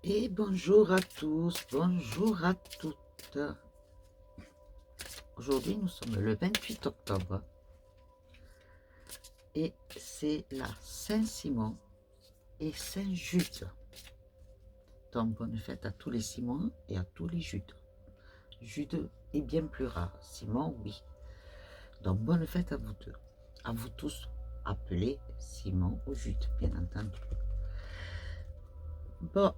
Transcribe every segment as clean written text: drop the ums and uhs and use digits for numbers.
Et bonjour à tous, bonjour à toutes. Aujourd'hui, nous sommes le 28 octobre et c'est la Saint-Simon et Saint-Jude. Donc, bonne fête à tous les Simons et à tous les Judes. Jude est bien plus rare, Simon, oui. Donc, bonne fête à vous deux, à vous tous, appelés Simon ou Jude, bien entendu. Bon,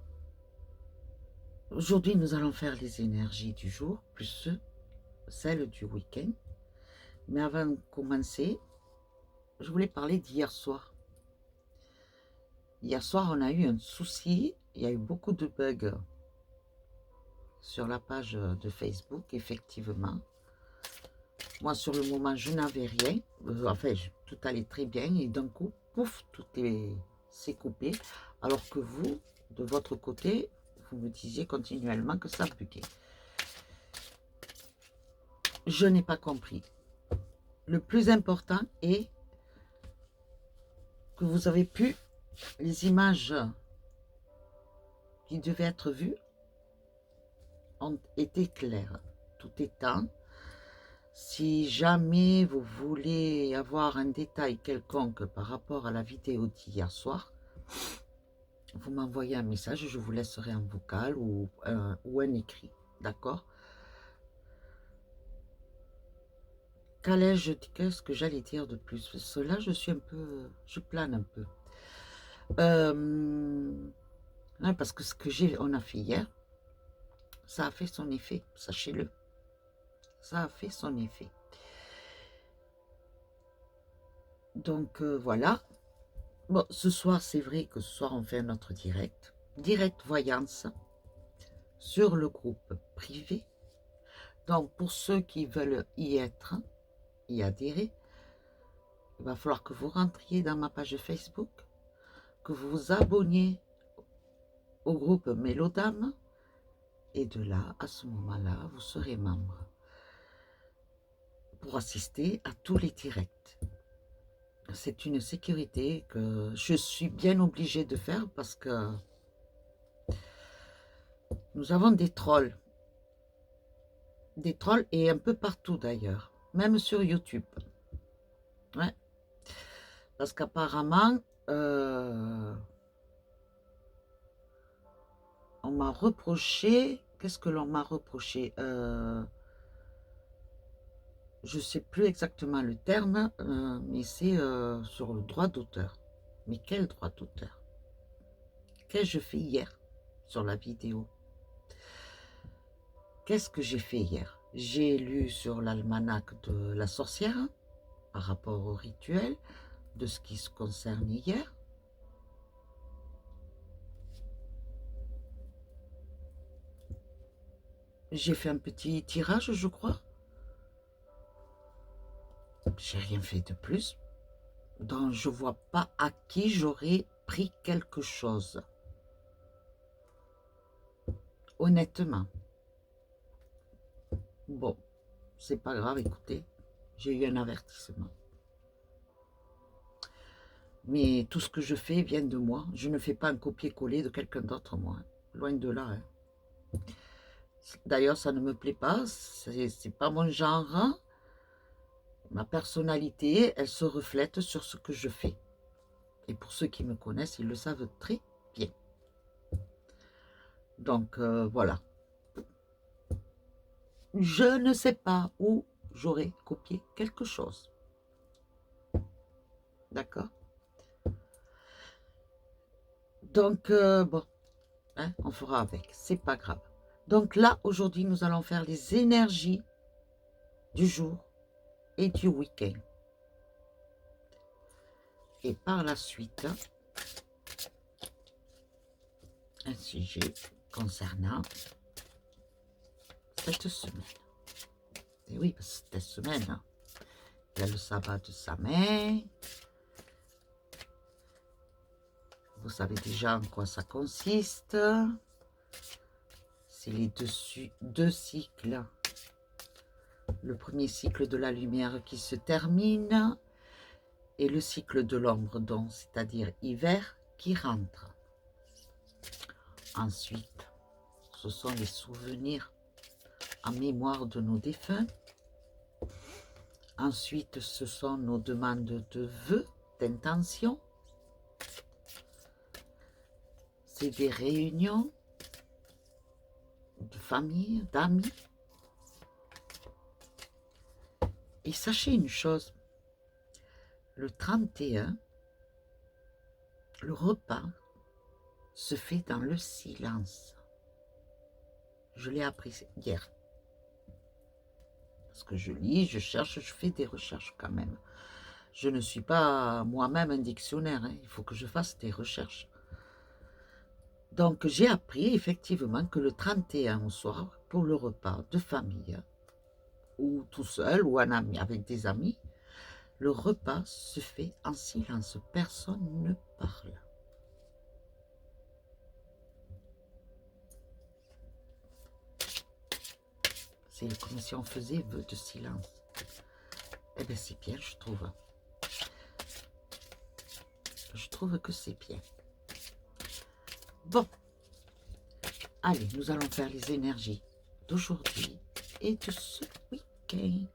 aujourd'hui, nous allons faire les énergies du jour, plus celles du week-end. Mais avant de commencer, je voulais parler d'hier soir. Hier soir, on a eu un souci. Il y a eu beaucoup de bugs sur la page de Facebook, effectivement. Moi, sur le moment, je n'avais rien. Enfin, tout allait très bien. Et d'un coup, pouf, tout s'est coupé. Alors que vous, de votre côté, vous me disiez continuellement que ça buguait. Je n'ai pas compris. Le plus important est que vous avez pu, les images qui devaient être vues ont été claires. Tout étant, si jamais vous voulez avoir un détail quelconque par rapport à la vidéo d'hier soir, vous m'envoyez un message, je vous laisserai un vocal ou un écrit, d'accord? Qu'est-ce que j'allais dire de plus? Cela, je suis un peu, je plane un peu. Parce que ce que on a fait hier, ça a fait son effet, sachez-le. Ça a fait son effet. Donc voilà. Bon, ce soir, c'est vrai que ce soir, on fait notre direct voyance sur le groupe privé. Donc, pour ceux qui veulent y être, y adhérer, il va falloir que vous rentriez dans ma page Facebook, que vous vous abonniez au groupe Mélodame, et de là, à ce moment-là, vous serez membre pour assister à tous les directs. C'est une sécurité que je suis bien obligée de faire parce que nous avons des trolls et un peu partout d'ailleurs, même sur YouTube. Ouais. Parce qu'apparemment, on m'a reproché, qu'est-ce que l'on m'a reproché? Je ne sais plus exactement le terme, mais c'est sur le droit d'auteur. Mais quel droit d'auteur? Qu'ai-je fait hier sur la vidéo? Qu'est-ce que j'ai fait hier? J'ai lu sur l'almanach de la sorcière par rapport au rituel de ce qui se concerne hier. J'ai fait un petit tirage, je crois. J'ai rien fait de plus. Donc, je vois pas à qui j'aurais pris quelque chose. Honnêtement. Bon, c'est pas grave, écoutez. J'ai eu un avertissement. Mais tout ce que je fais vient de moi. Je ne fais pas un copier-coller de quelqu'un d'autre, moi. Loin de là. Hein. D'ailleurs, ça ne me plaît pas. C'est pas mon genre. Hein. Ma personnalité, elle se reflète sur ce que je fais. Et pour ceux qui me connaissent, ils le savent très bien. Donc, voilà. Je ne sais pas où j'aurais copié quelque chose. D'accord? Donc, bon, hein, on fera avec. C'est pas grave. Donc là, aujourd'hui, nous allons faire les énergies du jour et du week-end. Et par la suite, un sujet concernant cette semaine. Et oui, parce que cette semaine, hein, il y a le sabbat de sa mère. Vous savez déjà en quoi ça consiste. C'est les deux cycles. Le premier cycle de la lumière qui se termine et le cycle de l'ombre, donc c'est-à-dire hiver qui rentre. Ensuite, ce sont les souvenirs en mémoire de nos défunts. Ensuite, ce sont nos demandes de vœux, d'intention. C'est des réunions de famille, d'amis. Et sachez une chose, le 31, le repas se fait dans le silence. Je l'ai appris hier. Parce que je lis, je cherche, je fais des recherches quand même. Je ne suis pas moi-même un dictionnaire, hein. Il faut que je fasse des recherches. Donc j'ai appris effectivement que le 31 au soir, pour le repas de famille, ou tout seul, ou un ami, avec des amis, le repas se fait en silence. Personne ne parle. C'est comme si on faisait vœu de silence. Eh bien, c'est bien, je trouve. Je trouve que c'est bien. Bon. Allez, nous allons faire les énergies d'aujourd'hui et de ce week-end.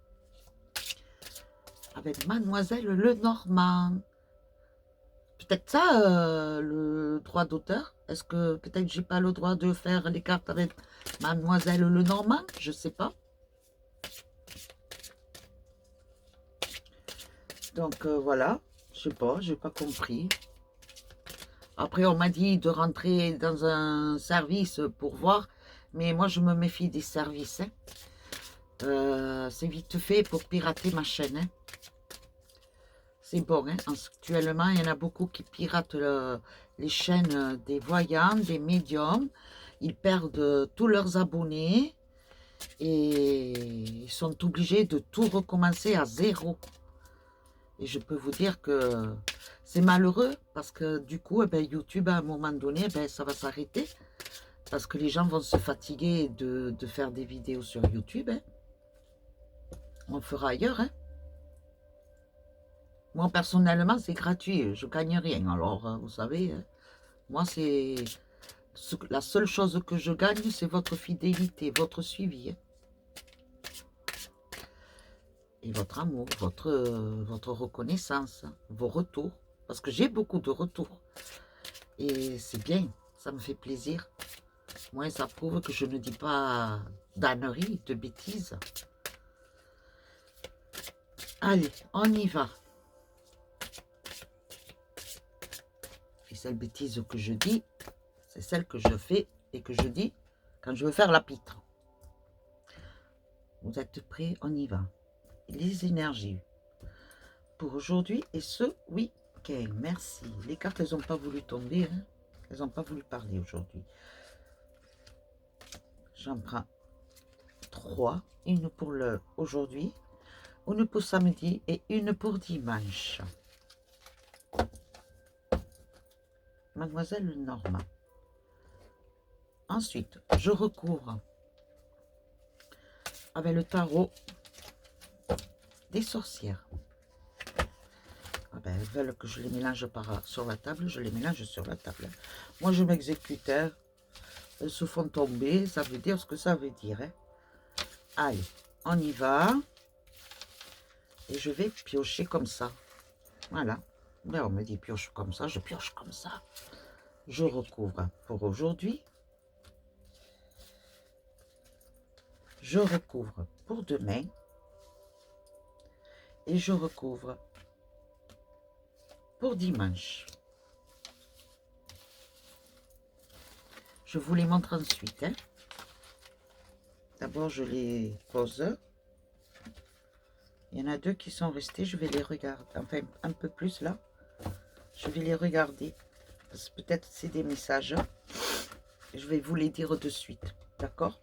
Avec Mademoiselle Lenormand. Peut-être ça, le droit d'auteur. Est-ce que peut-être j'ai pas le droit de faire les cartes avec Mademoiselle Lenormand? Je sais pas. Donc voilà, je sais pas, j'ai pas compris. Après on m'a dit de rentrer dans un service pour voir, mais moi je me méfie des services. Hein. C'est vite fait pour pirater ma chaîne. Hein. C'est bon, hein. Actuellement il y en a beaucoup qui piratent les chaînes des voyants, des médiums. Ils perdent tous leurs abonnés et ils sont obligés de tout recommencer à zéro. Et je peux vous dire que c'est malheureux parce que du coup, eh ben, YouTube, à un moment donné, eh ben, ça va s'arrêter. Parce que les gens vont se fatiguer de faire des vidéos sur YouTube. Hein. On le fera ailleurs. Hein. Moi, personnellement, c'est gratuit. Je ne gagne rien. Alors, vous savez, hein, moi, c'est la seule chose que je gagne, c'est votre fidélité, votre suivi. Hein. Et votre amour, votre reconnaissance, vos retours. Parce que j'ai beaucoup de retours. Et c'est bien, ça me fait plaisir. Moi, ça prouve que je ne dis pas d'âneries, de bêtises. Allez, on y va. Et celle bêtise que je dis, c'est celle que je fais et que je dis quand je veux faire la pitre. Vous êtes prêts? On y va. Les énergies pour aujourd'hui et ce week-end. Merci. Les cartes, elles n'ont pas voulu tomber. Hein. Elles n'ont pas voulu parler aujourd'hui. J'en prends 3. Une pour aujourd'hui, une pour samedi et une pour dimanche. Mademoiselle Norma. Ensuite, je recouvre avec le tarot des sorcières. Ah ben, elles veulent que je les mélange sur la table, je les mélange sur la table. Moi, je m'exécute. Hein. Elles se font tomber, ça veut dire ce que ça veut dire. Hein. Allez, on y va. Et je vais piocher comme ça. Voilà. Ben, on me dit pioche comme ça, je pioche comme ça. Je recouvre pour aujourd'hui. Je recouvre pour demain. Et je recouvre pour dimanche. Je vous les montre ensuite. Hein. D'abord, je les pose. Il y en a 2 qui sont restés. Je vais les regarder. Enfin, un peu plus là. Je vais les regarder. Peut-être c'est des messages. Je vais vous les dire de suite. D'accord?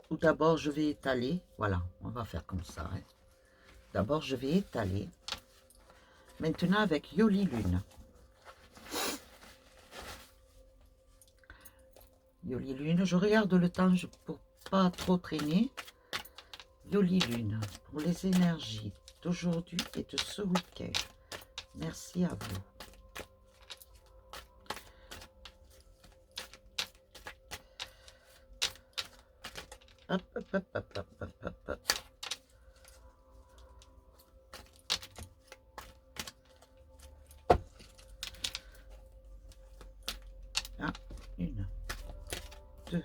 Tout d'abord, je vais étaler. Voilà, on va faire comme ça. Hein. D'abord, je vais étaler. Maintenant, avec Yoli Lune. Yoli Lune, je regarde le temps pour pas trop traîner. Yoli Lune, pour les énergies d'aujourd'hui et de ce week-end. Merci à vous. Hop, hop, hop, hop, hop, hop, hop, hop. Ah, une, deux.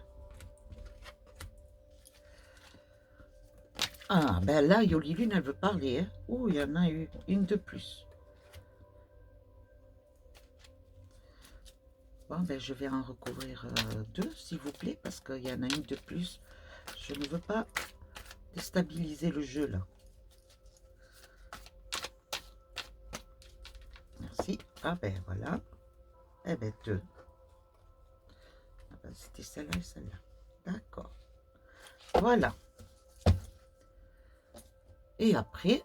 Ah, ben là, Yolivine, elle veut parler. Hein. Ouh, il y en a eu une de plus. Bon, ben je vais en recouvrir deux, s'il vous plaît, parce qu'il y en a une de plus. Je ne veux pas déstabiliser le jeu, là. Merci. Ah, ben voilà. Eh ben, deux. Ah, ben, c'était celle-là et celle-là. D'accord. Voilà. Et après,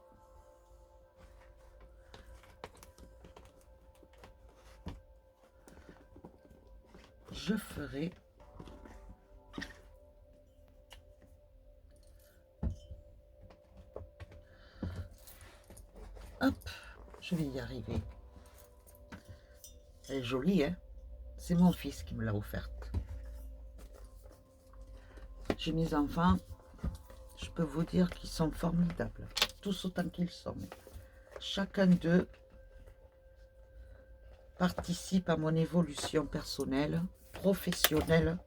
je ferai hop, je vais y arriver. Elle est jolie, hein? C'est mon fils qui me l'a offerte. J'ai mes enfants, je peux vous dire qu'ils sont formidables. Tous autant qu'ils sont. Chacun d'eux participe à mon évolution personnelle, professionnelle.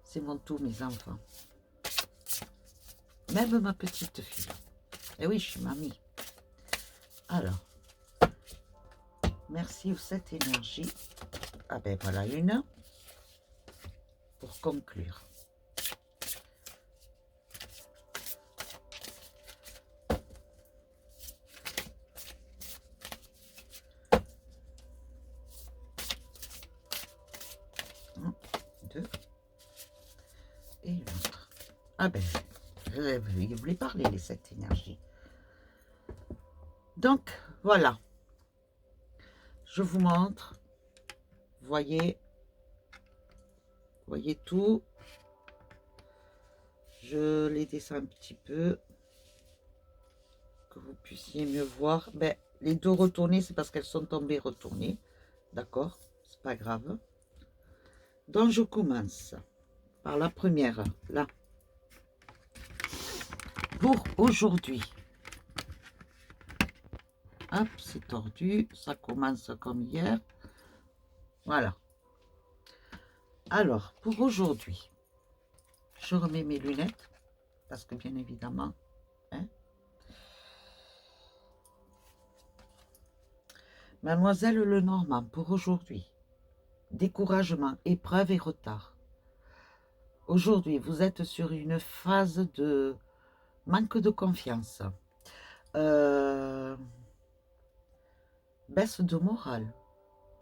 C'est mon tout, mes enfants. Même ma petite fille. Et oui, je suis mamie. Alors, merci pour cette énergie. Ah ben voilà une. Pour conclure. Un, deux. Et une autre. Ah ben, il voulait parler, les sept énergies. Donc, voilà. Je vous montre. Voyez tout. Je les descends un petit peu. Que vous puissiez mieux voir. Ben, les deux retournées, c'est parce qu'elles sont tombées retournées. D'accord? C'est pas grave. Donc, je commence par la première, là. Pour aujourd'hui. Hop, c'est tordu. Ça commence comme hier. Voilà. Alors, pour aujourd'hui, je remets mes lunettes. Parce que bien évidemment, hein, Mademoiselle Lenormand, pour aujourd'hui, découragement, épreuve et retard. Aujourd'hui, vous êtes sur une phase de manque de confiance, baisse de morale.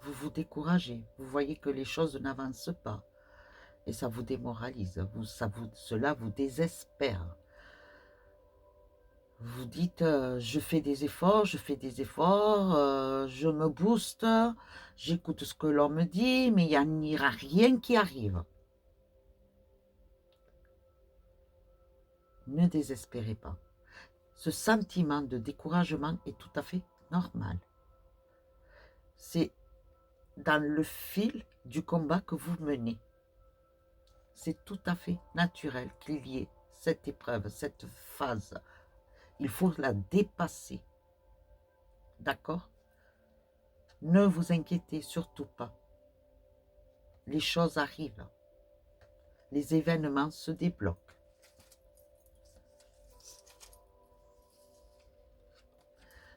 Vous vous découragez, vous voyez que les choses n'avancent pas et ça vous démoralise, cela vous désespère. Vous dites, je fais des efforts, je me booste, j'écoute ce que l'on me dit, mais il n'y a rien qui arrive. Ne désespérez pas. Ce sentiment de découragement est tout à fait normal. C'est dans le fil du combat que vous menez. C'est tout à fait naturel qu'il y ait cette épreuve, cette phase. Il faut la dépasser. D'accord? Ne vous inquiétez surtout pas. Les choses arrivent. Les événements se débloquent.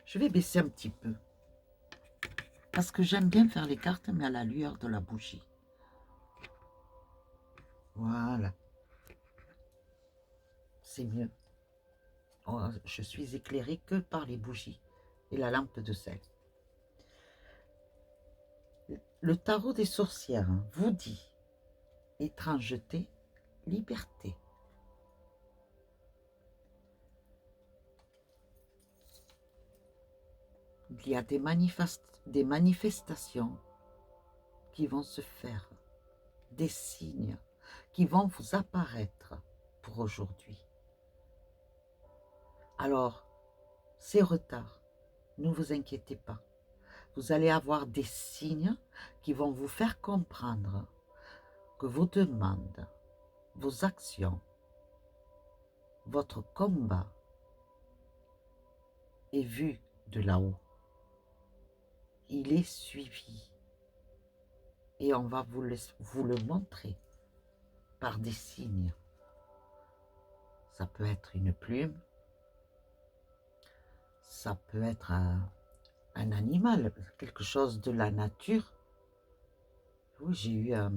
Je vais baisser un petit peu. Parce que j'aime bien faire les cartes, mais à la lueur de la bougie. Voilà. C'est mieux. Oh, je suis éclairée que par les bougies et la lampe de sel. Le tarot des sorcières vous dit étrangeté, liberté. Il y a des manifestations qui vont se faire, des signes qui vont vous apparaître pour aujourd'hui. Alors, ces retards, ne vous inquiétez pas. vous allez avoir des signes qui vont vous faire comprendre que vos demandes, vos actions, votre combat est vu de là-haut. Il est suivi. Et on va vous le montrer par des signes. Ça peut être une plume, ça peut être un animal, quelque chose de la nature. Oui, j'ai eu un...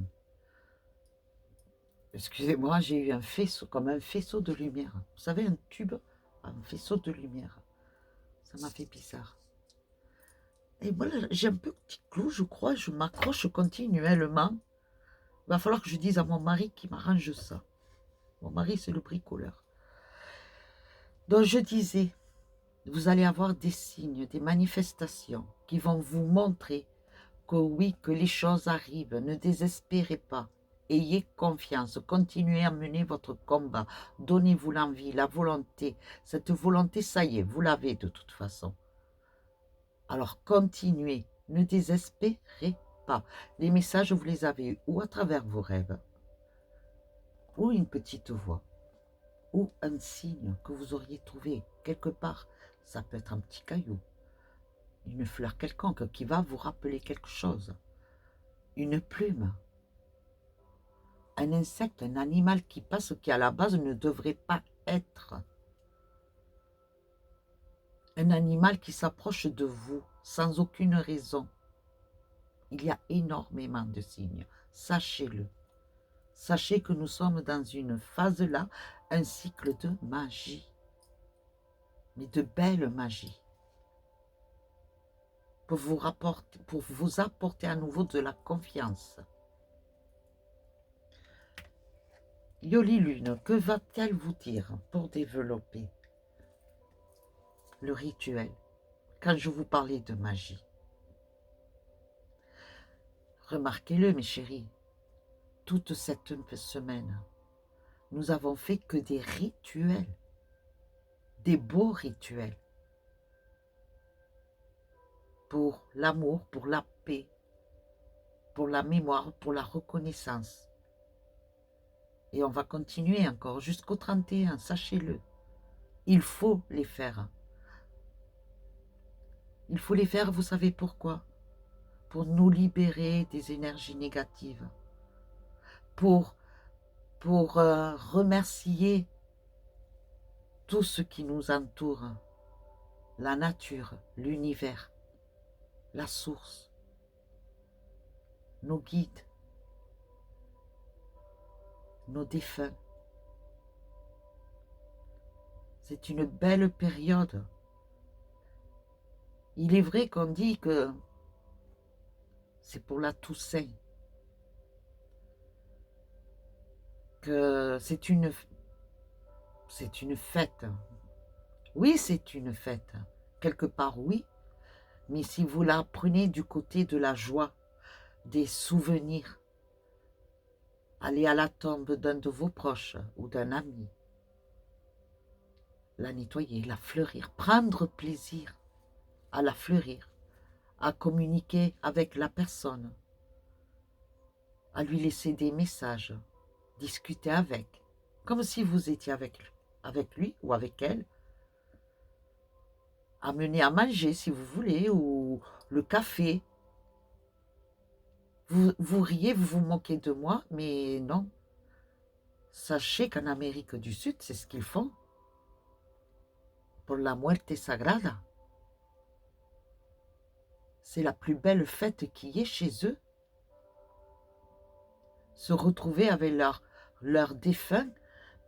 Excusez-moi, j'ai eu un faisceau, comme un faisceau de lumière. Vous savez, un tube, un faisceau de lumière. Ça m'a fait bizarre. Et voilà, j'ai un petit clou, je crois, je m'accroche continuellement. Il va falloir que je dise à mon mari qui m'arrange ça. Mon mari, c'est le bricoleur. Donc je disais, vous allez avoir des signes, des manifestations qui vont vous montrer que oui, que les choses arrivent. Ne désespérez pas. Ayez confiance, continuez à mener votre combat. Donnez-vous l'envie, la volonté. Cette volonté, ça y est, vous l'avez de toute façon. Alors continuez, ne désespérez pas. Les messages, vous les avez eus ou à travers vos rêves, ou une petite voix, ou un signe que vous auriez trouvé quelque part. Ça peut être un petit caillou, une fleur quelconque qui va vous rappeler quelque chose, une plume, un insecte, un animal qui passe qui à la base ne devrait pas être. Un animal qui s'approche de vous sans aucune raison. Il y a énormément de signes, sachez-le. Sachez que nous sommes dans une phase là, un cycle de magie, mais de belle magie, pour vous apporter à nouveau de la confiance. Yoli Lune, que va-t-elle vous dire pour développer le rituel quand je vous parlais de magie? Remarquez-le, mes chéris, toute cette semaine, nous avons fait que des rituels, des beaux rituels, pour l'amour, pour la paix, pour la mémoire, pour la reconnaissance. Et on va continuer encore jusqu'au 31, sachez-le. Il faut les faire. Il faut les faire, vous savez pourquoi? Pour nous libérer des énergies négatives. Pour remercier tout ce qui nous entoure. La nature, l'univers, la source, nos guides, nos défunts. C'est une belle période. Il est vrai qu'on dit que c'est pour la Toussaint, que c'est une fête. Oui, c'est une fête. Quelque part, oui. Mais si vous la prenez du côté de la joie, des souvenirs, allez à la tombe d'un de vos proches ou d'un ami, la nettoyer, la fleurir, prendre plaisir à la fleurir, à communiquer avec la personne, à lui laisser des messages, discuter avec, comme si vous étiez avec lui ou avec elle, amener à manger si vous voulez, ou le café. Vous riez, vous vous moquez de moi, mais non. Sachez qu'en Amérique du Sud, c'est ce qu'ils font. Pour la muerte sagrada. C'est la plus belle fête qui y ait chez eux. Se retrouver avec leurs défunts,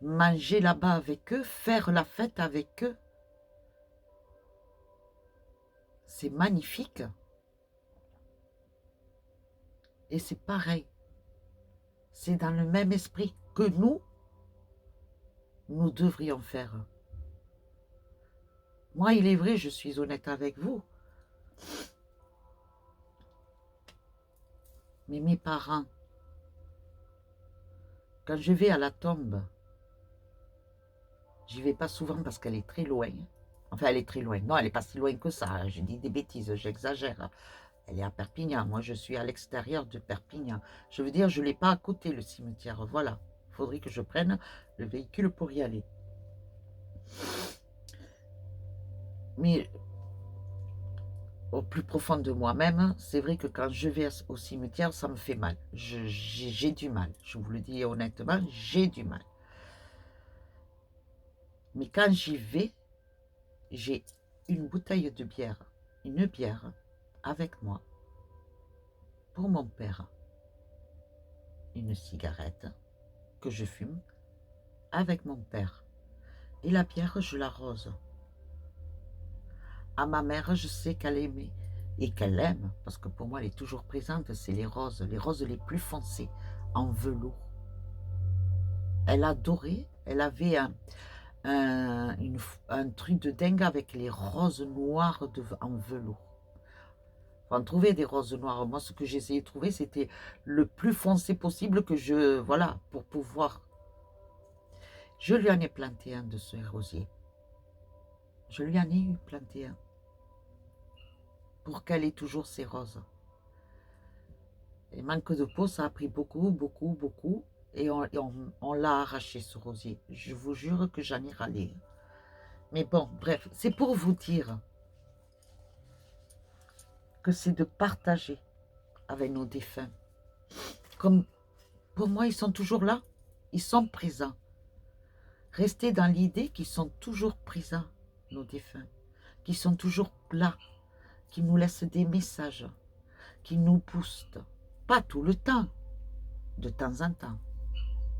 manger là-bas avec eux, faire la fête avec eux. C'est magnifique. Et c'est pareil. C'est dans le même esprit que nous devrions faire. Moi, il est vrai, je suis honnête avec vous. Mais mes parents, quand je vais à la tombe, j'y vais pas souvent parce qu'elle est très loin. Enfin, elle est très loin. Non, elle n'est pas si loin que ça, hein. Je dis des bêtises, j'exagère. Elle est à Perpignan. Moi, je suis à l'extérieur de Perpignan. Je veux dire, je ne l'ai pas à côté, le cimetière. Voilà. Il faudrait que je prenne le véhicule pour y aller. Mais au plus profond de moi-même, c'est vrai que quand je vais au cimetière, ça me fait mal. J'ai du mal. Je vous le dis honnêtement, j'ai du mal. Mais quand j'y vais, j'ai une bouteille de bière, une bière avec moi pour mon père, une cigarette que je fume avec mon père. Et la bière, je l'arrose. À ma mère, je sais qu'elle aimait et qu'elle aime, parce que pour moi, elle est toujours présente, c'est les roses les plus foncées, en velours. Elle adorait, elle avait un truc de dingue avec les roses noires en velours. Enfin, trouver des roses noires. Moi, ce que j'essayais de trouver, c'était le plus foncé possible que je... Voilà, pour pouvoir... Je lui en ai planté un de ce rosier. Je lui en ai eu planté un. Pour qu'elle ait toujours ses roses. Et manque de peau, ça a pris beaucoup, beaucoup, beaucoup. Et on l'a arraché, ce rosier. Je vous jure que j'en ai râlé. Mais bon, bref, c'est pour vous dire que c'est de partager avec nos défunts. Comme pour moi, ils sont toujours là. Ils sont présents. Restez dans l'idée qu'ils sont toujours présents, nos défunts. Qu'ils sont toujours là. Qu'ils nous laissent des messages. Qu'ils nous boostent. Pas tout le temps. De temps en temps.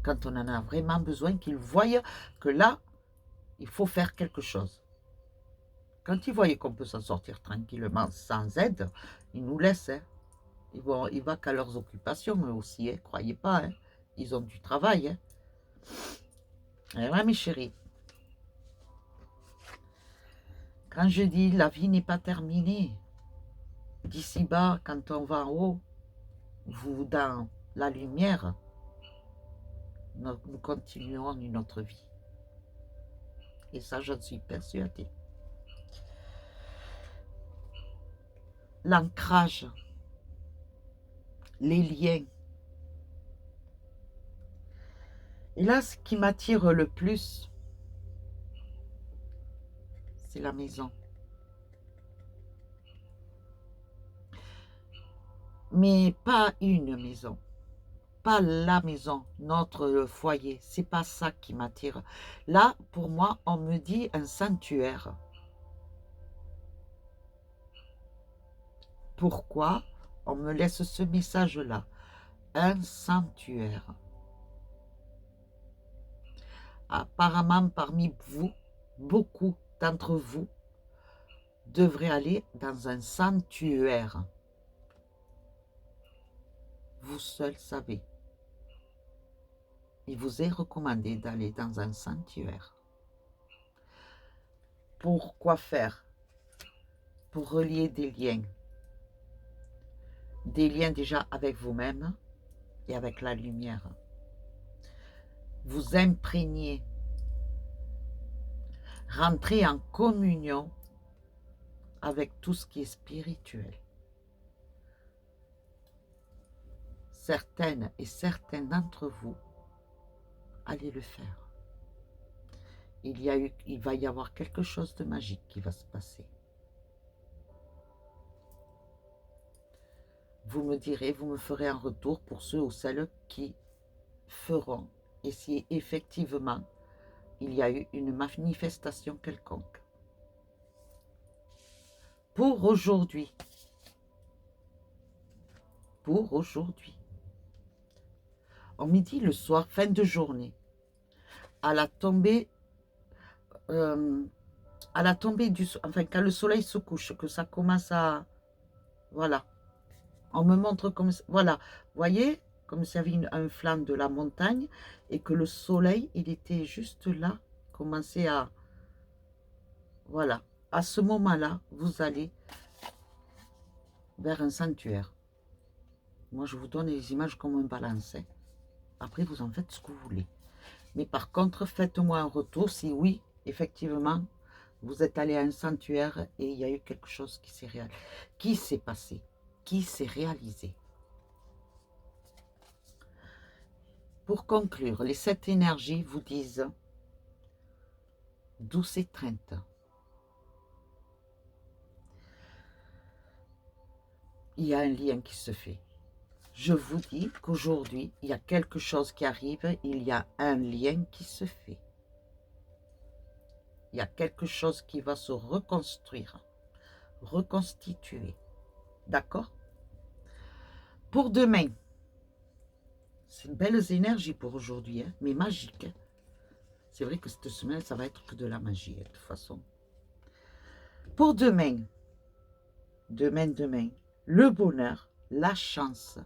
Quand on en a vraiment besoin, qu'ils voient que là, il faut faire quelque chose. Quand ils voient qu'on peut s'en sortir tranquillement, sans aide, ils nous laissent. Hein. Ils vont qu'à leurs occupations, eux aussi, hein. Croyez pas. Hein. Ils ont du travail. Hein. Et ouais, mes chéris. Quand je dis la vie n'est pas terminée, d'ici bas, quand on va en haut, vous dans la lumière, nous continuons une autre vie. Et ça, j'en suis persuadée. L'ancrage, les liens. Et là, ce qui m'attire le plus, c'est la maison. Mais pas une maison. Pas la maison, notre foyer. C'est pas ça qui m'attire. Là, pour moi, on me dit un sanctuaire. Pourquoi on me laisse ce message-là? Un sanctuaire. Apparemment, parmi vous, beaucoup d'entre vous devraient aller dans un sanctuaire. Vous seul savez. Il vous est recommandé d'aller dans un sanctuaire. Pourquoi faire? Pour relier des liens. Des liens déjà avec vous-même et avec la lumière. Vous imprégner. Rentrer en communion avec tout ce qui est spirituel. Certaines et certains d'entre vous, allez le faire. Il va y avoir quelque chose de magique qui va se passer. Vous me direz, vous me ferez un retour pour ceux ou celles qui feront. Et si effectivement, il y a eu une manifestation quelconque. Pour aujourd'hui. Pour aujourd'hui. Au midi, le soir, fin de journée, à la tombée du soleil, enfin quand le soleil se couche, que ça commence à... Voilà. On me montre comme... Voilà. Vous voyez, comme s'il y avait un flanc de la montagne et que le soleil, il était juste là, commençait à... Voilà. À ce moment-là, vous allez vers un sanctuaire. Moi, je vous donne les images comme un balancin. Après, vous en faites ce que vous voulez. Mais par contre, faites-moi un retour si oui, effectivement, Vous êtes allé à un sanctuaire et il y a eu quelque chose qui s'est passé, qui s'est réalisé. Pour conclure, les 7 énergies vous disent douce étreinte. Il y a un lien qui se fait. Je vous dis qu'aujourd'hui, il y a quelque chose qui arrive, il y a un lien qui se fait. Il y a quelque chose qui va se reconstruire, reconstituer. D'accord? Pour demain, c'est une belles énergies pour aujourd'hui, hein, mais magique. Hein. C'est vrai que cette semaine, ça va être que de la magie, hein, de toute façon. Pour demain, demain, le bonheur, la chance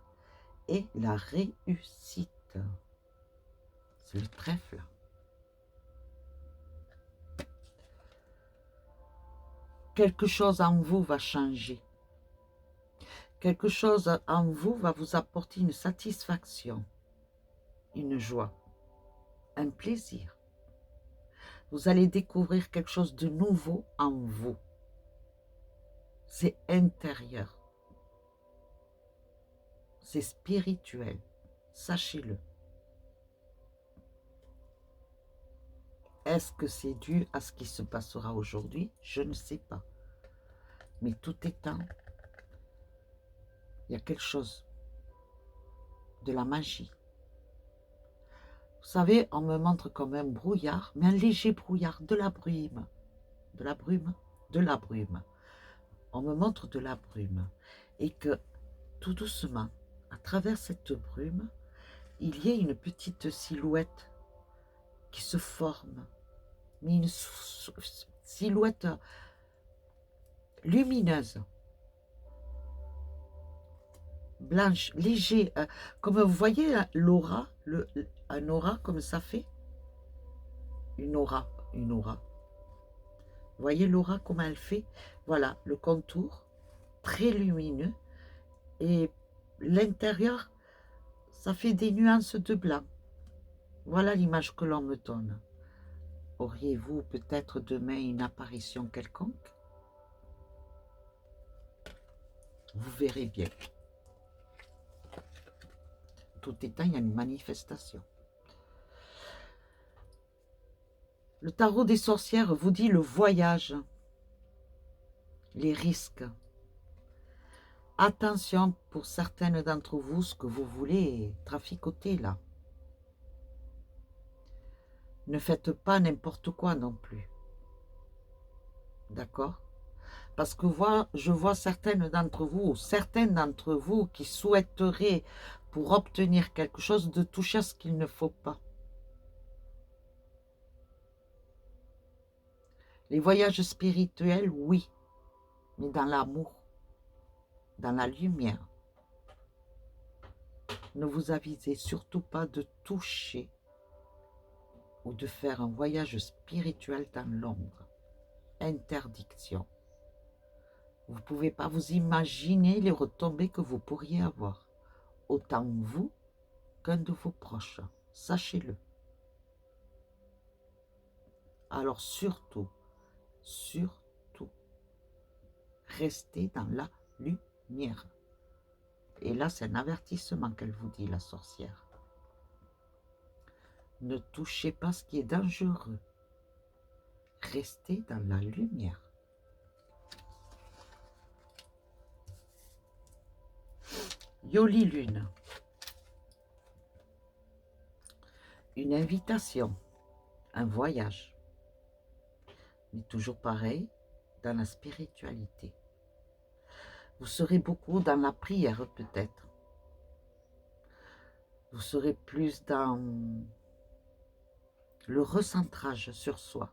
et la réussite. C'est le trèfle. Quelque chose en vous va changer. Quelque chose en vous va vous apporter une satisfaction, une joie, un plaisir. Vous allez découvrir quelque chose de nouveau en vous. C'est intérieur. C'est spirituel. Sachez-le. Est-ce que c'est dû à ce qui se passera aujourd'hui? Je ne sais pas. Mais tout étant, il y a quelque chose de la magie. Vous savez, on me montre comme un brouillard, mais un léger brouillard, de la brume. De la brume? De la brume. On me montre de la brume. Et que, tout doucement, à travers cette brume, il y a une petite silhouette qui se forme. Mais une silhouette lumineuse. Blanche, léger, comme vous voyez l'aura, un aura comme ça fait, une aura. Vous voyez l'aura comment elle fait? Voilà, le contour, très lumineux, et l'intérieur, ça fait des nuances de blanc. Voilà l'image que l'on me donne. Auriez-vous peut-être demain une apparition quelconque? Vous verrez bien. Tout étant, il y a une manifestation. Le tarot des sorcières vous dit le voyage, les risques. Attention pour certaines d'entre vous, ce que vous voulez traficoter là. Ne faites pas n'importe quoi non plus. D'accord? Parce que je vois certaines d'entre vous, ou certains d'entre vous qui souhaiteraient, pour obtenir quelque chose, de toucher à ce qu'il ne faut pas. Les voyages spirituels, oui, mais dans l'amour, dans la lumière. Ne vous avisez surtout pas de toucher ou de faire un voyage spirituel dans l'ombre. Interdiction. Vous ne pouvez pas vous imaginer les retombées que vous pourriez avoir, autant vous qu'un de vos proches. Sachez-le. Alors surtout, restez dans la lumière. Et là, c'est un avertissement qu'elle vous dit, la sorcière. Ne touchez pas ce qui est dangereux. Restez dans la lumière. Yoli Lune. Une invitation, un voyage. Mais toujours pareil, dans la spiritualité. Vous serez beaucoup dans la prière peut-être. Vous serez plus dans le recentrage sur soi.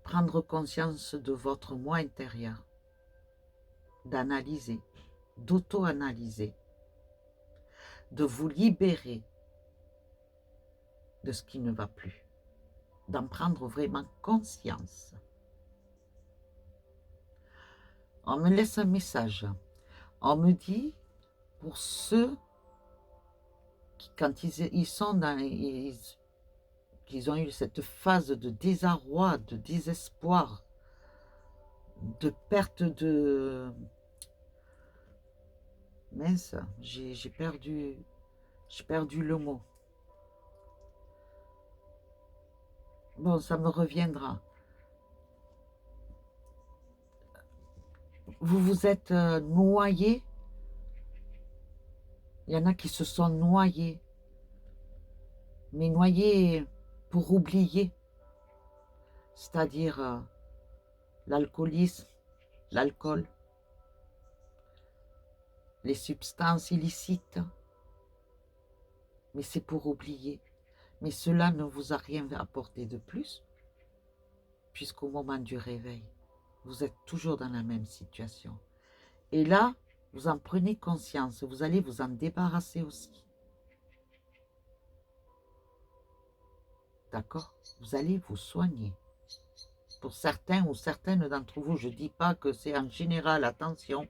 Prendre conscience de votre moi intérieur. D'analyser, d'auto-analyser. De vous libérer de ce qui ne va plus. D'en prendre vraiment conscience. On me laisse un message. On me dit, pour ceux qui, quand ils sont dans... qu'ils ont eu cette phase de désarroi, de désespoir, de perte de... Mince, j'ai perdu le mot. Bon, ça me reviendra. Vous vous êtes noyé. Il y en a qui se sont noyés. Mais noyés pour oublier. C'est-à-dire l'alcoolisme, l'alcool, les substances illicites. Mais c'est pour oublier. Mais cela ne vous a rien apporté de plus, puisqu'au moment du réveil, vous êtes toujours dans la même situation. Et là, vous en prenez conscience, vous allez vous en débarrasser aussi. D'accord? Vous allez vous soigner. Pour certains ou certaines d'entre vous, je ne dis pas que c'est en général, attention,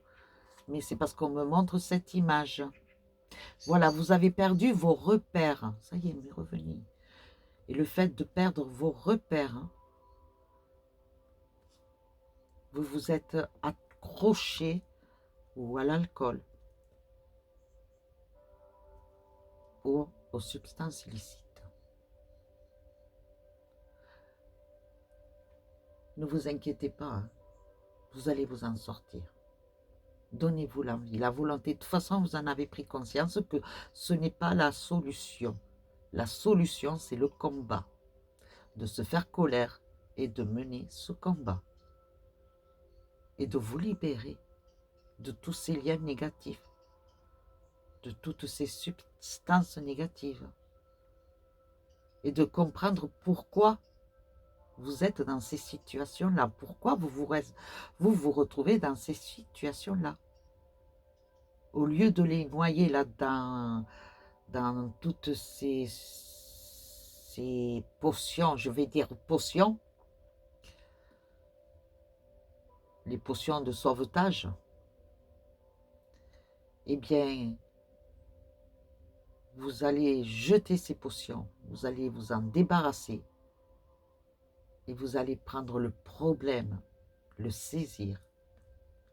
mais c'est parce qu'on me montre cette image. Voilà, vous avez perdu vos repères. Ça y est, il est revenu. Et le fait de perdre vos repères, vous vous êtes accroché ou à l'alcool ou aux substances illicites. Ne vous inquiétez pas, hein. Vous allez vous en sortir. Donnez-vous l'envie, la volonté. De toute façon, vous en avez pris conscience que ce n'est pas la solution. La solution, c'est le combat. De se faire colère et de mener ce combat. Et de vous libérer de tous ces liens négatifs, de toutes ces substances négatives. Et de comprendre pourquoi vous êtes dans ces situations-là, pourquoi vous vous retrouvez dans ces situations-là. Au lieu de les noyer là-dedans, dans toutes ces potions, je vais dire potions, les potions de sauvetage, eh bien, vous allez jeter ces potions, vous allez vous en débarrasser et vous allez prendre le problème, le saisir,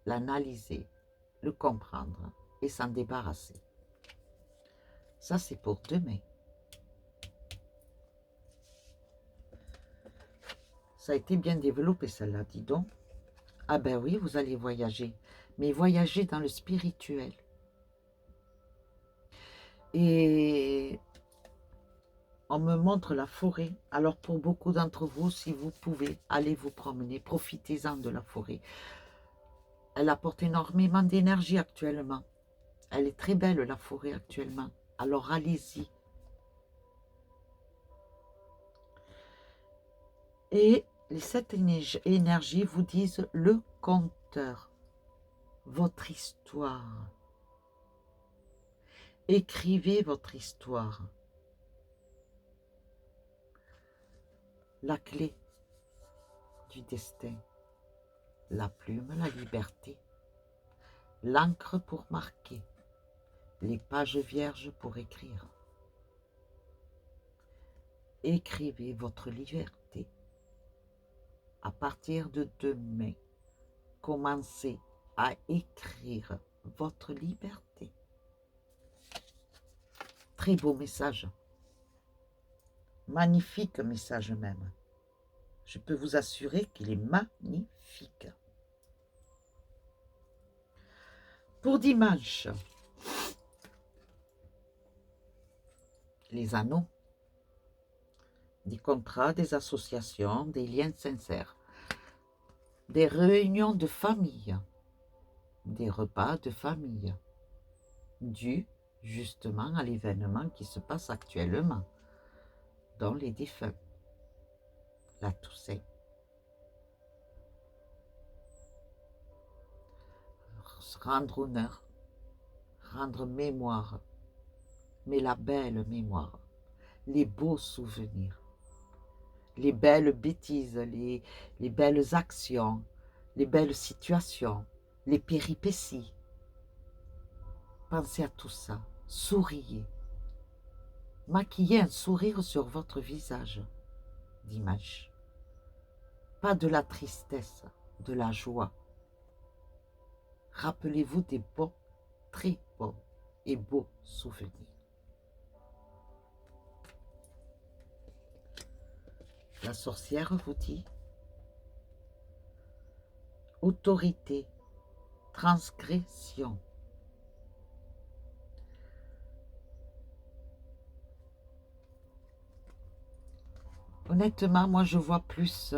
l'analyser, le comprendre et s'en débarrasser. Ça, c'est pour demain. Ça a été bien développé, celle-là, dis donc. Ah ben oui, vous allez voyager, mais voyager dans le spirituel. Et on me montre la forêt. Alors pour beaucoup d'entre vous, si vous pouvez, allez vous promener, profitez-en de la forêt. Elle apporte énormément d'énergie actuellement. Elle est très belle, la forêt, actuellement. Alors allez-y. Et les 7 énergies vous disent le conteur, votre histoire. Écrivez votre histoire. La clé du destin. La plume, la liberté. L'encre pour marquer. Les pages vierges pour écrire. Écrivez votre liberté. À partir de demain, commencez à écrire votre liberté. Très beau message. Magnifique message même. Je peux vous assurer qu'il est magnifique. Pour dimanche, les anneaux, des contrats, des associations, des liens sincères, des réunions de famille, des repas de famille, dus justement à l'événement qui se passe actuellement dans les défunts, la Toussaint. Rendre honneur, rendre mémoire, mais la belle mémoire, les beaux souvenirs, les belles bêtises, les belles actions, les belles situations, les péripéties. Pensez à tout ça, souriez. Maquillez un sourire sur votre visage. dimanche. Pas de la tristesse, de la joie. Rappelez-vous des bons, très bons et beaux souvenirs. La sorcière vous dit autorité, transgression. Honnêtement, moi je vois plus...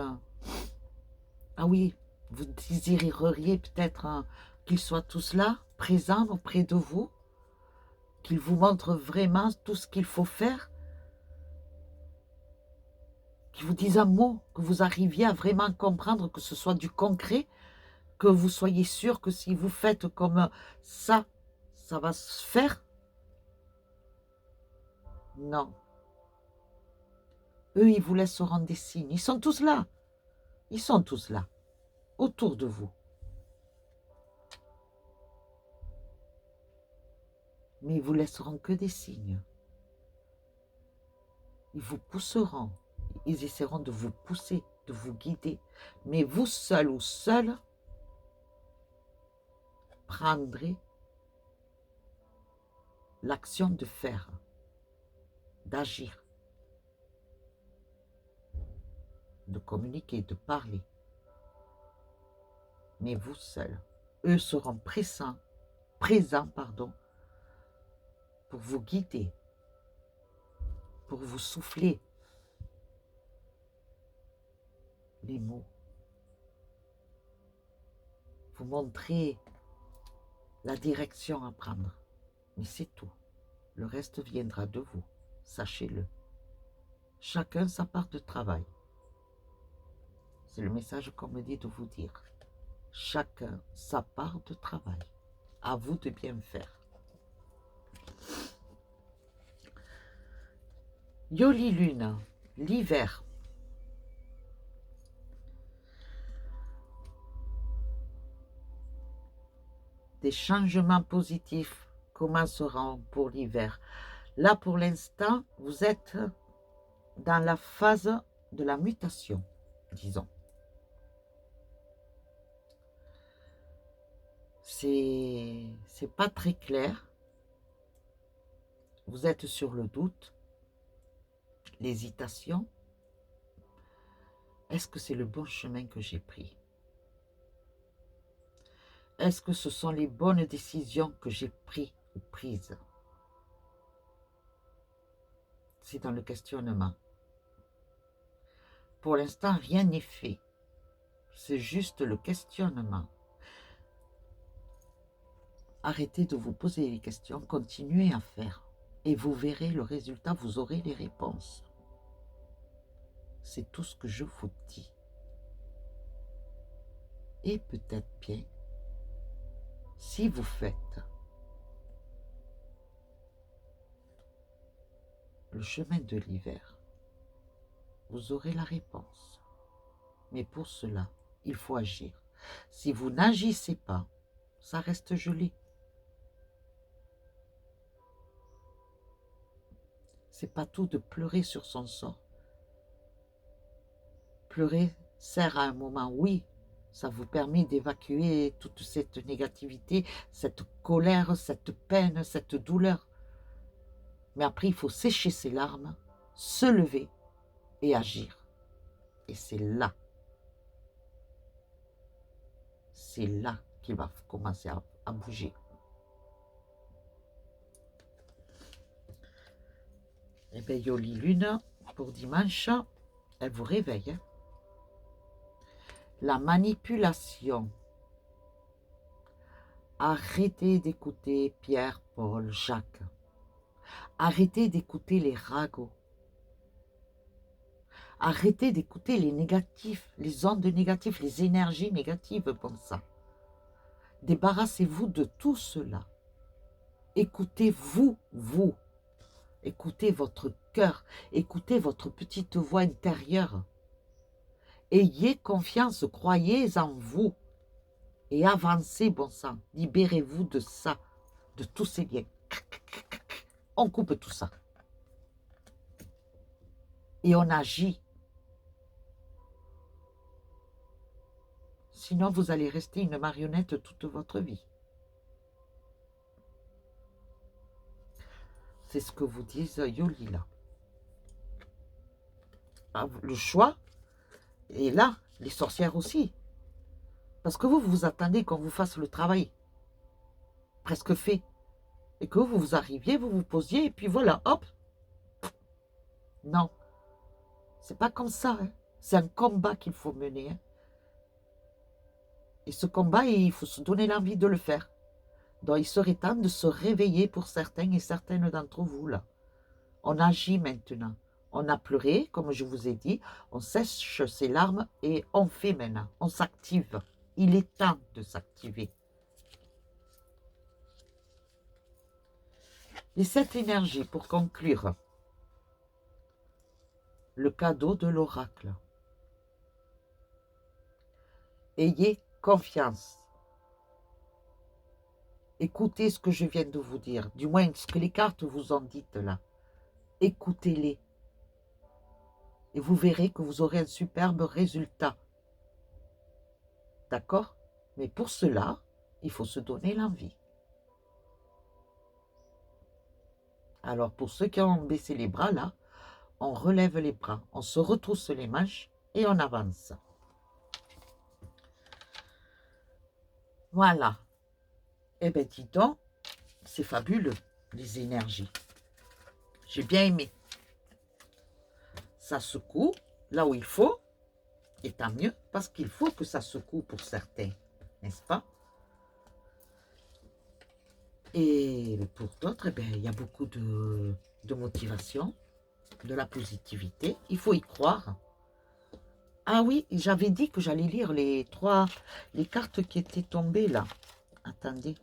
ah oui, vous désireriez peut-être qu'ils soient tous là, présents auprès de vous, qu'ils vous montrent vraiment tout ce qu'il faut faire, qu'ils vous disent un mot, que vous arriviez à vraiment comprendre, que ce soit du concret, que vous soyez sûr que si vous faites comme ça, ça va se faire. Non. Eux, ils vous laisseront des signes. Ils sont tous là. Ils sont tous là, autour de vous. Mais ils vous laisseront que des signes. Ils vous pousseront. Ils essaieront de vous pousser, de vous guider. Mais vous seul ou seul prendrez l'action de faire, d'agir, de communiquer, de parler. Mais vous seul. Eux seront présents, pour vous guider, pour vous souffler les mots, vous montrer la direction à prendre. Mais c'est tout. Le reste viendra de vous, sachez-le. Chacun sa part de travail. C'est le message qu'on me dit de vous dire. Chacun sa part de travail. À vous de bien faire. Yoli Lune, l'hiver. Des changements positifs commenceront pour l'hiver. Là, pour l'instant, vous êtes dans la phase de la mutation, disons. C'est pas très clair. Vous êtes sur le doute, l'hésitation. Est-ce que c'est le bon chemin que j'ai pris? Est-ce que ce sont les bonnes décisions que j'ai prises? C'est dans le questionnement. Pour l'instant, rien n'est fait. C'est juste le questionnement. Arrêtez de vous poser les questions, continuez à faire. Et vous verrez le résultat, vous aurez les réponses. C'est tout ce que je vous dis. Et peut-être bien, si vous faites le chemin de l'hiver, vous aurez la réponse. Mais pour cela, il faut agir. Si vous n'agissez pas, ça reste gelé. C'est pas tout de pleurer sur son sort. Pleurer sert à un moment, oui, ça vous permet d'évacuer toute cette négativité, cette colère, cette peine, cette douleur. Mais après, il faut sécher ses larmes, se lever et agir. Et c'est là qu'il va commencer à bouger. Eh bien, Yoli Lune, pour dimanche, elle vous réveille. La manipulation. Arrêtez d'écouter Pierre, Paul, Jacques. Arrêtez d'écouter les ragots. Arrêtez d'écouter les négatifs, les ondes négatives, les énergies négatives comme ça. Débarrassez-vous de tout cela. Écoutez-vous, vous. Écoutez votre cœur. Écoutez votre petite voix intérieure. Ayez confiance, croyez en vous. Et avancez, bon sang. Libérez-vous de ça, de tous ces liens. On coupe tout ça. Et on agit. sinon vous allez rester une marionnette toute votre vie. C'est ce que vous disent Yoli là. Ah, le choix est là, les sorcières aussi. Parce que vous, vous attendez qu'on vous fasse le travail presque fait. Et que vous arriviez, vous vous posiez, et puis voilà, hop. Non, c'est pas comme ça. Hein. C'est un combat qu'il faut mener. Hein. Et ce combat, il faut se donner l'envie de le faire. Donc il serait temps de se réveiller pour certains et certaines d'entre vous là. On agit maintenant. On a pleuré, comme je vous ai dit, on sèche ses larmes et on fait maintenant. On s'active. Il est temps de s'activer. Et cette énergie, pour conclure, le cadeau de l'oracle. Ayez confiance. Écoutez ce que je viens de vous dire, du moins ce que les cartes vous ont dit là. Écoutez-les. Et vous verrez que vous aurez un superbe résultat. D'accord? Mais pour cela, il faut se donner l'envie. Alors pour ceux qui ont baissé les bras là, on relève les bras, on se retrousse les manches et on avance. Voilà. Eh bien, dis donc, c'est fabuleux, les énergies. J'ai bien aimé. Ça secoue là où il faut, et tant mieux, parce qu'il faut que ça secoue pour certains, n'est-ce pas? Et pour d'autres, eh bien, il y a beaucoup de motivation, de la positivité. Il faut y croire. Ah oui, j'avais dit que j'allais lire les cartes qui étaient tombées là. Attendez.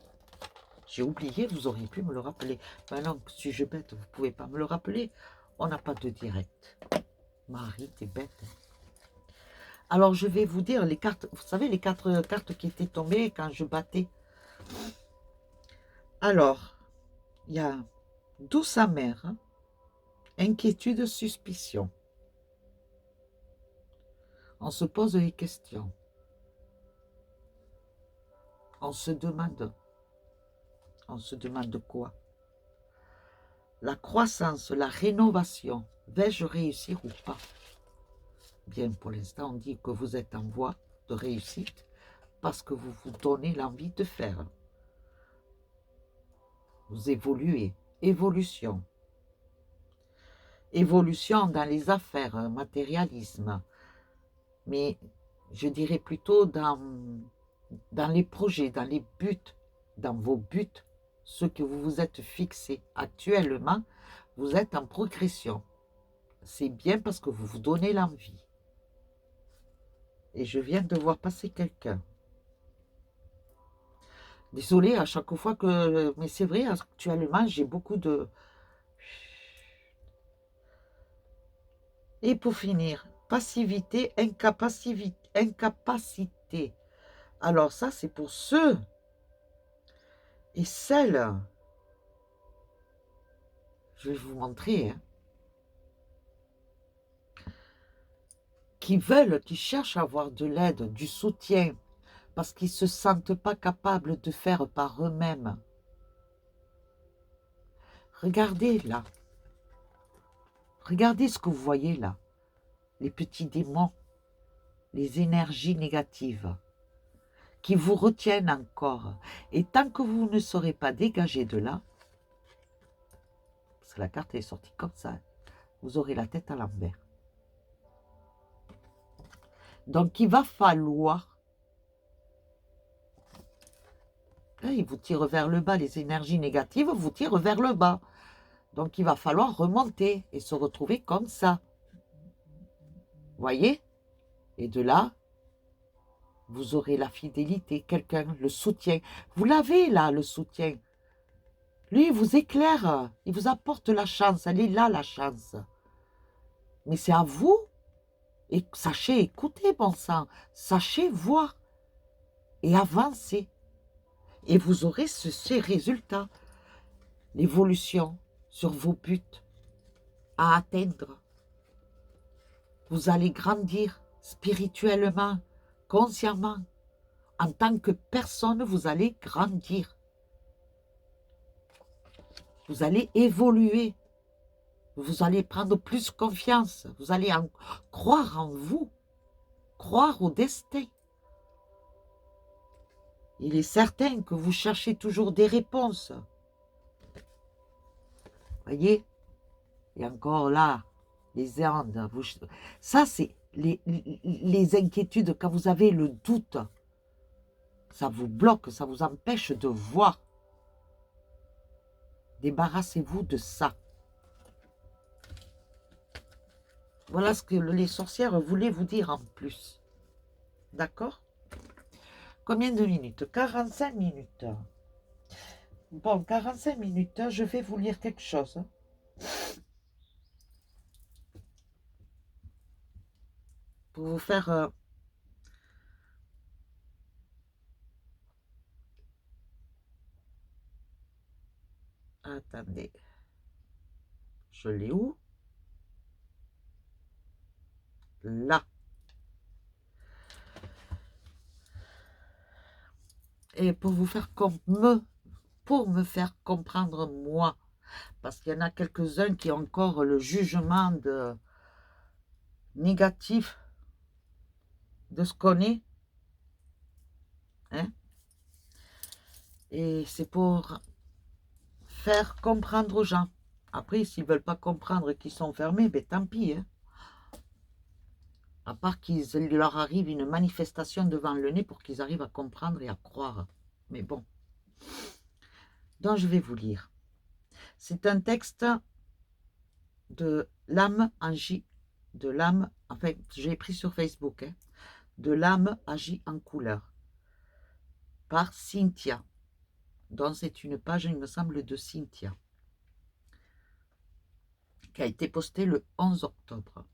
J'ai oublié, vous auriez pu me le rappeler. Maintenant, si je bête, vous ne pouvez pas me le rappeler. On n'a pas de direct. Marie, t'es bête. Alors, je vais vous dire les cartes. Vous savez, les 4 cartes qui étaient tombées quand je battais. Alors, il y a douce amère, hein, inquiétude, suspicion. On se pose des questions. On se demande quoi? La croissance, la rénovation, vais-je réussir ou pas? Bien, pour l'instant, on dit que vous êtes en voie de réussite parce que vous vous donnez l'envie de faire. Vous évoluez. Évolution. Évolution dans les affaires, matérialisme. Mais je dirais plutôt dans les projets, dans les buts, dans vos buts, ce que vous vous êtes fixés. Actuellement, vous êtes en progression. C'est bien parce que vous vous donnez l'envie. Et je viens de voir passer quelqu'un. Désolée, à chaque fois que... Mais c'est vrai, actuellement, j'ai beaucoup de... Et pour finir, passivité, incapacité. Alors ça, c'est pour ceux et celles... Je vais vous montrer. Hein, qui veulent, qui cherchent à avoir de l'aide, du soutien, parce qu'ils ne se sentent pas capables de faire par eux-mêmes. Regardez là. Regardez ce que vous voyez là. Les petits démons, les énergies négatives qui vous retiennent encore. Et tant que vous ne serez pas dégagé de là, parce que la carte est sortie comme ça, vous aurez la tête à l'envers. Donc il va falloir, là, il vous tire vers le bas, les énergies négatives vous tirent vers le bas. Donc il va falloir remonter et se retrouver comme ça. Voyez? Et de là, vous aurez la fidélité, quelqu'un, le soutien. Vous l'avez là, le soutien. Lui, il vous éclaire, il vous apporte la chance, elle est là la chance. Mais c'est à vous, et sachez écouter, bon sang, sachez voir et avancer. Et vous aurez ces résultats, l'évolution sur vos buts à atteindre. Vous allez grandir spirituellement, consciemment. En tant que personne, vous allez grandir. Vous allez évoluer. Vous allez prendre plus confiance. Vous allez croire en vous. Croire au destin. Il est certain que vous cherchez toujours des réponses. Voyez? Et encore là, les Andes. Ça, c'est les inquiétudes. Quand vous avez le doute, ça vous bloque, ça vous empêche de voir. Débarrassez-vous de ça. Voilà ce que les sorcières voulaient vous dire en plus. D'accord? Combien de minutes? 45 minutes. Bon, 45 minutes, je vais vous lire quelque chose. Pour vous faire... Attendez. Je l'ai où? Là. Et pour vous faire pour me faire comprendre moi, parce qu'il y en a quelques-uns qui ont encore le jugement négatif de ce qu'on est, hein? Et c'est pour faire comprendre aux gens. Après, s'ils ne veulent pas comprendre qu'ils sont fermés, ben tant pis, hein. À part qu'il leur arrive une manifestation devant le nez pour qu'ils arrivent à comprendre et à croire. Mais bon. Donc, je vais vous lire. C'est un texte de l'âme agit, enfin, j'ai pris sur Facebook, hein, de l'âme agit en couleur, par Cynthia. Donc, c'est une page, il me semble, de Cynthia, qui a été postée le 11 octobre.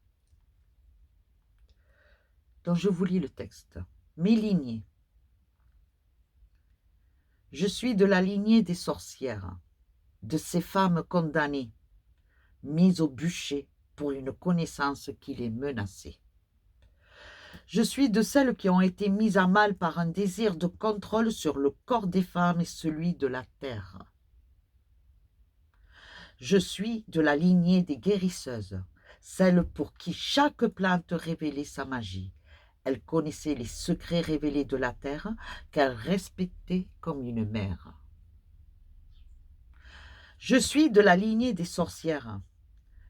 Donc, je vous lis le texte. Mes lignées. Je suis de la lignée des sorcières, de ces femmes condamnées, mises au bûcher pour une connaissance qui les menaçait. Je suis de celles qui ont été mises à mal par un désir de contrôle sur le corps des femmes et celui de la terre. Je suis de la lignée des guérisseuses, celles pour qui chaque plante révélait sa magie. Elles connaissaient les secrets révélés de la terre qu'elles respectaient comme une mère. Je suis de la lignée des sorcières,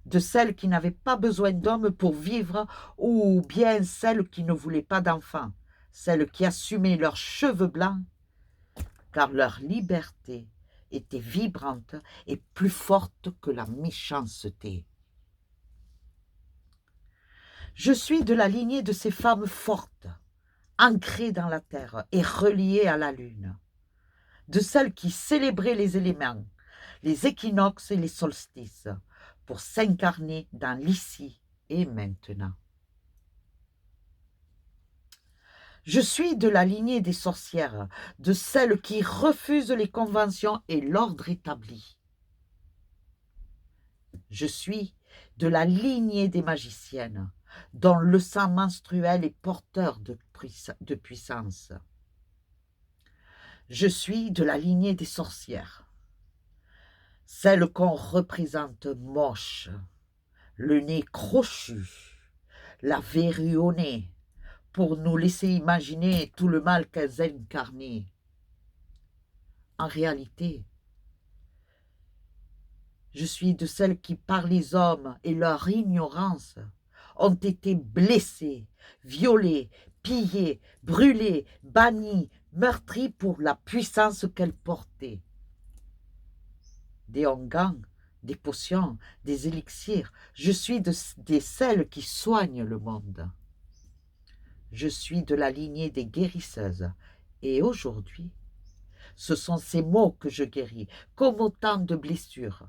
de celles qui n'avaient pas besoin d'hommes pour vivre, ou bien celles qui ne voulaient pas d'enfants, celles qui assumaient leurs cheveux blancs, car leur liberté était vibrante et plus forte que la méchanceté. Je suis de la lignée de ces femmes fortes, ancrées dans la terre et reliées à la lune, de celles qui célébraient les éléments, les équinoxes et les solstices, pour s'incarner dans l'ici et maintenant. Je suis de la lignée des sorcières, de celles qui refusent les conventions et l'ordre établi. Je suis de la lignée des magiciennes, dont le sang menstruel est porteur de puissance. Je suis de la lignée des sorcières, celles qu'on représente moches, le nez crochu, la verrue au nez, pour nous laisser imaginer tout le mal qu'elles incarnaient. En réalité, je suis de celles qui, par les hommes et leur ignorance, ont été blessées, violées, pillées, brûlées, bannies, meurtries pour la puissance qu'elles portaient. Des onguents, des potions, des élixirs, je suis des celles qui soignent le monde. Je suis de la lignée des guérisseuses, et aujourd'hui, ce sont ces mots que je guéris, comme autant de blessures.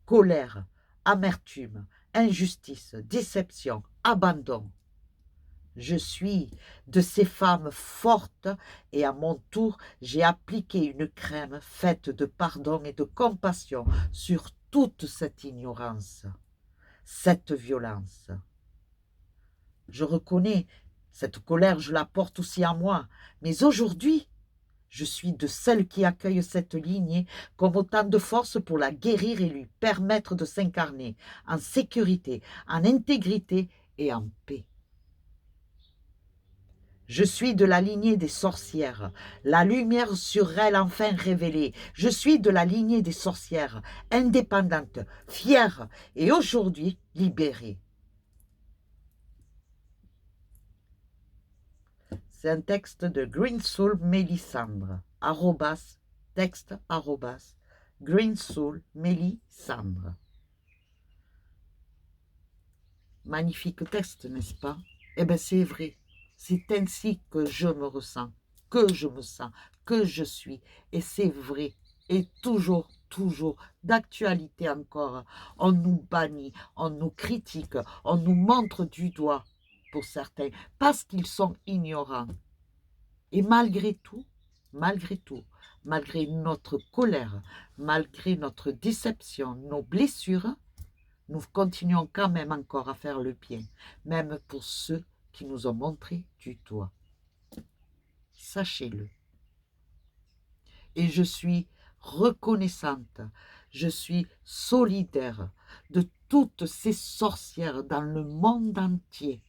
Colère, amertume, injustice, déception, abandon. Je suis de ces femmes fortes et à mon tour, j'ai appliqué une crème faite de pardon et de compassion sur toute cette ignorance, cette violence. Je reconnais Cette colère, je la porte aussi en moi. Mais aujourd'hui, je suis de celles qui accueillent cette lignée comme autant de force pour la guérir et lui permettre de s'incarner en sécurité, en intégrité et en paix. Je suis de la lignée des sorcières, la lumière sur elles enfin révélée. Je suis de la lignée des sorcières, indépendante, fière et aujourd'hui libérée. C'est un texte de Green Soul Mélissandre, texte, Green Soul Mélissandre. Magnifique texte, n'est-ce pas? Eh bien, c'est vrai. C'est ainsi que je me ressens, que je me sens, que je suis. Et c'est vrai. Et toujours, toujours, d'actualité encore. On nous bannit, on nous critique, on nous montre du doigt, pour certains, parce qu'ils sont ignorants. Et malgré tout, malgré notre colère, malgré notre déception, nos blessures, nous continuons quand même encore à faire le bien, même pour ceux qui nous ont montré du doigt. Sachez-le. Et je suis reconnaissante, je suis solidaire de toutes ces sorcières dans le monde entier,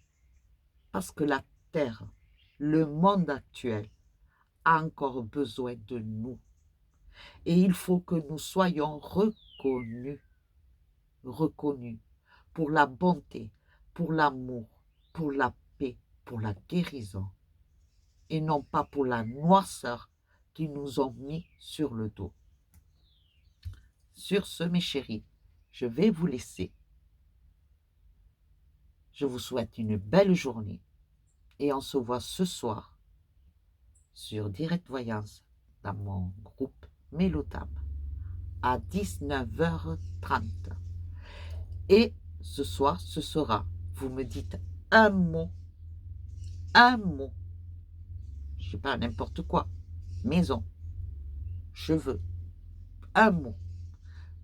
parce que la Terre, le monde actuel, a encore besoin de nous. Et il faut que nous soyons reconnus pour la bonté, pour l'amour, pour la paix, pour la guérison, et non pas pour la noirceur qu'ils nous ont mis sur le dos. Sur ce, mes chéris, je vais vous laisser. Je vous souhaite une belle journée et on se voit ce soir sur Direct Voyance dans mon groupe Mélotam à 19h30. Et ce soir, ce sera, vous me dites un mot, je sais pas, n'importe quoi, maison, cheveux, un mot,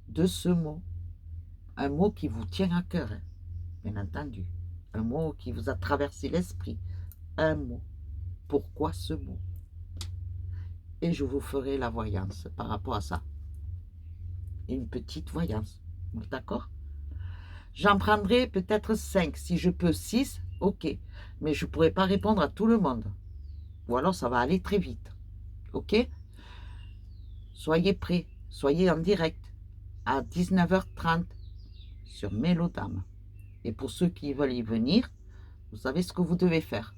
de ce mot, un mot qui vous tient à cœur, hein, bien entendu, un mot qui vous a traversé l'esprit, un mot, pourquoi ce mot? Et je vous ferai la voyance par rapport à ça, une petite voyance, d'accord? J'en prendrai peut-être 5, si je peux 6, ok, mais je ne pourrai pas répondre à tout le monde, ou alors ça va aller très vite, ok? Soyez prêts, soyez en direct à 19h30 sur Mélotam. Et pour ceux qui veulent y venir, vous savez ce que vous devez faire.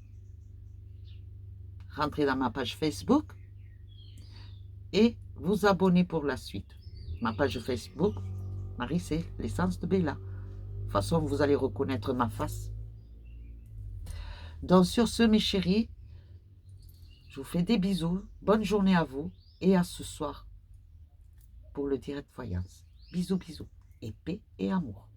Rentrez dans ma page Facebook et vous abonner pour la suite. Ma page Facebook, Marie, c'est l'essence de Bella. De toute façon, vous allez reconnaître ma face. Donc sur ce, mes chéris, je vous fais des bisous. Bonne journée à vous et à ce soir pour le direct voyance. Bisous, bisous. Et paix et amour.